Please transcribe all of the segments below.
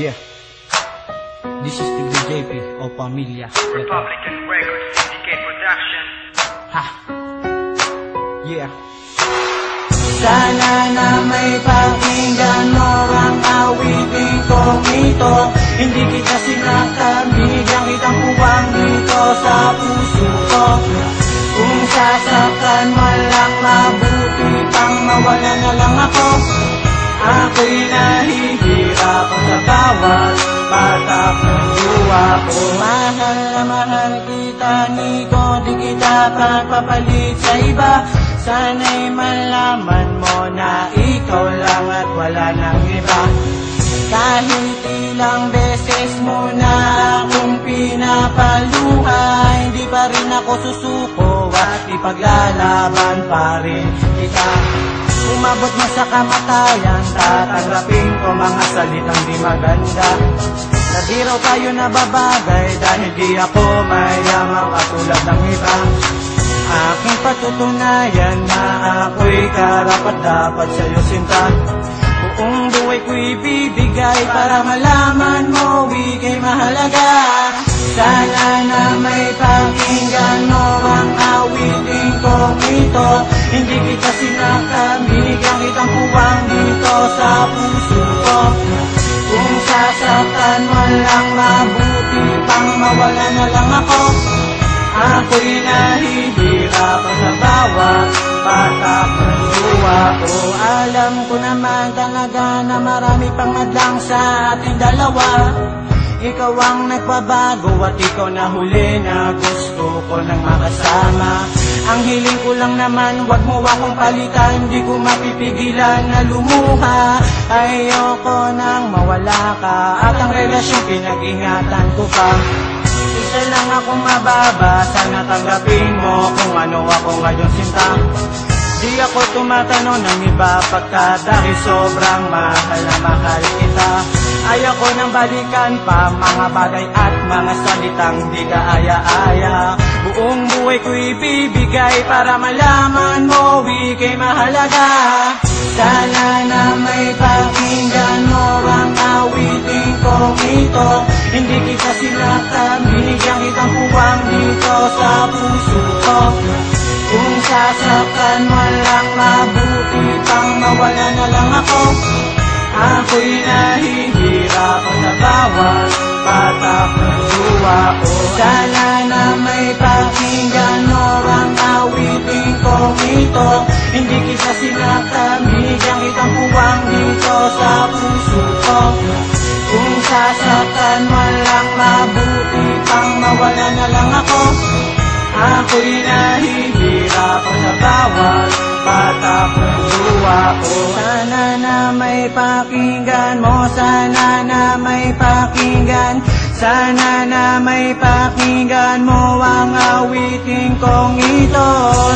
Yeah. This is the JP o Pamilya. Republican Records, DK Production. Ha. Yeah. Sana na may pakinggan mo ang awitin kong ito. Hindi kita sinaktan, binigyan kitang puwang dito sa puso ko. Kung sasaktan mo lang, mabuti pang mawala na lang ako. Ako'y nahihirapan sa bawat patak ng luha ko. Mahal na mahal kita, Nico, di kita pagpapalit sa iba. Sana'y malaman mo na ikaw lang at wala nang iba. Kahit ilang beses mo na akong pinapaluha, hindi pa rin ako susuko at ipaglalaban pa rin kita. Umabot mo sa kamatayan, tatanggapin ko mga salitang di maganda. Di raw tayo nababagay dahil di ako mayamang katulad ng iba. Aking patutunayan na ako'y karapat-dapat sa'yo sinta. Buong buhay ko'y bibigay para malaman mo ika'y mahalaga. Sana na may pakinggan mo ang awitin kong ito. Hindi kita sinaktan, binigyan kitang puwang dito sa puso ko. Kung sasaktan mo lang, mabuti pang mawala na lang ako. Ako'y nahihirapan sa bawat patak ng luha ko. Alam ko naman talaga na marami pang madlang sa ating dalawa. Ikaw ang nagbabago at ikaw na huli na gusto ko nang makasama. Ang hiling ko lang naman, wag mo akong palitan. Di ko mapipigilan na lumuha. Ayoko nang mawala ka at ang relasyon pinag-ingatan ko pa. Isa lang akong mababa, sana tanggapin mo kung ano ako ngayon sinta. Di ako tumatanong ng iba pagkat dahil sobrang mahal na mahal kita. Ayoko nang balikan pa mga bagay at mga salitang di kaaya-aya. Buong buhay ko'y ibibigay para malaman mo ika'y mahalaga. Sana na may pakinggan mo ang awitin kong ito. Hindi kita sinaktan, binigyan kitang puwang dito sa puso ko. Kung sasaktan mo lang, mabuti pang mawala na lang ako. Ako'y nahihirapan sa bawat patak ng luha ko. Sana na may pakinggan mo ang awitin kong ito. Hindi kita sinaktan, binigyan kitang puwang dito sa puso ko. Kung sasaktan mo lang, mabuti pang mawala na lang ako. Ako'y nahihirapan sa bawat patak ng luha ko. Sana na may pakinggan mo, sana na may pakinggan. Sana na may pakinggan mo ang awitin kong ito.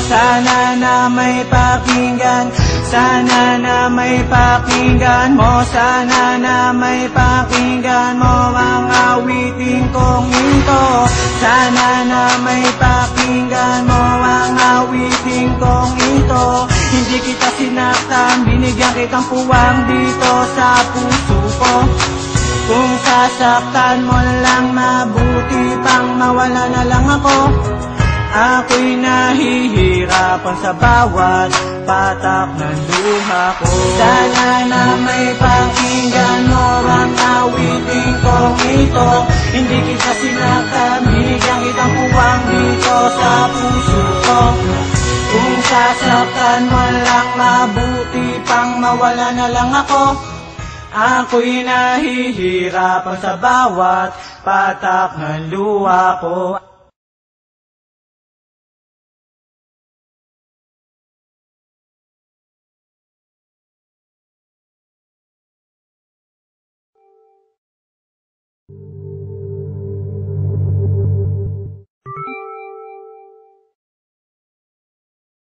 Sana na may pakinggan. Sana na may pakinggan mo. Sana na may pakinggan mo ang awitin kong ito. Sana na may pakinggan mo ang awitin kong ito. Hindi kita sinaktan, binigyan kitang puwang dito sa puso ko. Kung sasaktan mo lang, mabuti pang mawala na lang ako. Ako'y nahihirapan sa bawat patak ng luha ko. Sana na may pakinggan mo ang awitin kong ito. Hindi kita sinaktan, binigyan kitang puwang dito sa puso ko. Kung sasaktan mo lang, mabuti pang mawala na lang ako. Ako'y nahihirapan sa bawat patak ng luha ko.